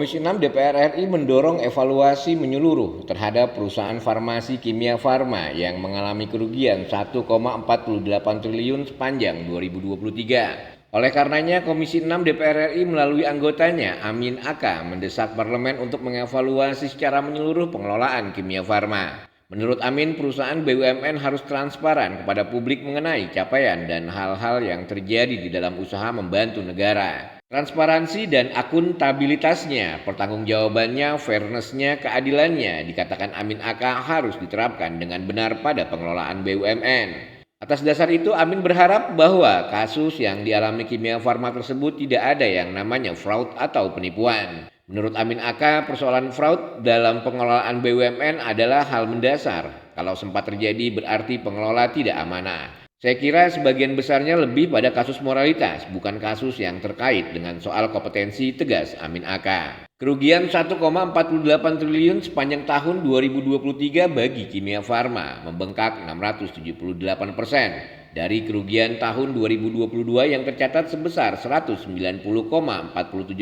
Komisi 6 DPR RI mendorong evaluasi menyeluruh terhadap perusahaan farmasi Kimia Farma yang mengalami kerugian 1,48 triliun sepanjang 2023. Oleh karenanya, Komisi 6 DPR RI melalui anggotanya, Amin Aka, mendesak parlemen untuk mengevaluasi secara menyeluruh pengelolaan Kimia Farma. Menurut Amin, perusahaan BUMN harus transparan kepada publik mengenai capaian dan hal-hal yang terjadi di dalam usaha membantu negara. Transparansi dan akuntabilitasnya, pertanggungjawabannya, fairness-nya, keadilannya, dikatakan Amin Aka harus diterapkan dengan benar pada pengelolaan BUMN. Atas dasar itu, Amin berharap bahwa kasus yang dialami Kimia Farma tersebut tidak ada yang namanya fraud atau penipuan. Menurut Amin Aka, persoalan fraud dalam pengelolaan BUMN adalah hal mendasar. Kalau sempat terjadi berarti pengelola tidak amanah. Saya kira sebagian besarnya lebih pada kasus moralitas, bukan kasus yang terkait dengan soal kompetensi, tegas Amin Aka. Kerugian 1,48 triliun sepanjang tahun 2023 bagi Kimia Farma membengkak 678% dari kerugian tahun 2022 yang tercatat sebesar 190,47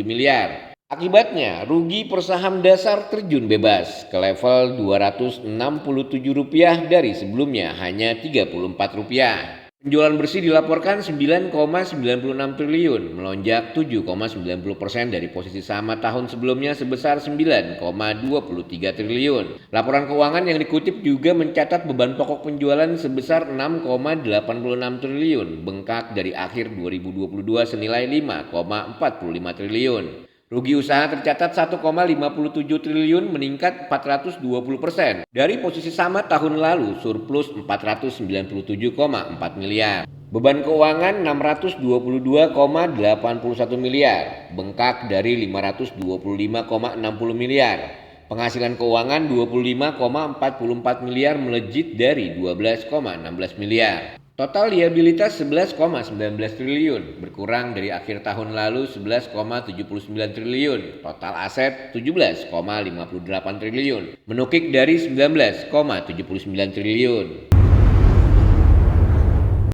miliar. Akibatnya, rugi per saham dasar terjun bebas ke level Rp267 dari sebelumnya hanya Rp34. Penjualan bersih dilaporkan 9,96 triliun, melonjak 7,90% dari posisi sama tahun sebelumnya sebesar 9,23 triliun. Laporan keuangan yang dikutip juga mencatat beban pokok penjualan sebesar 6,86 triliun, bengkak dari akhir 2022 senilai 5,45 triliun. Rugi usaha tercatat 1,57 triliun, meningkat 420% dari posisi sama tahun lalu, surplus 497,4 miliar. Beban keuangan 622,81 miliar, bengkak dari 525,60 miliar. Penghasilan keuangan 25,44 miliar, melejit dari 12,16 miliar. Total liabilitas 11,19 triliun, berkurang dari akhir tahun lalu 11,79 triliun. Total aset 17,58 triliun, menukik dari 19,79 triliun.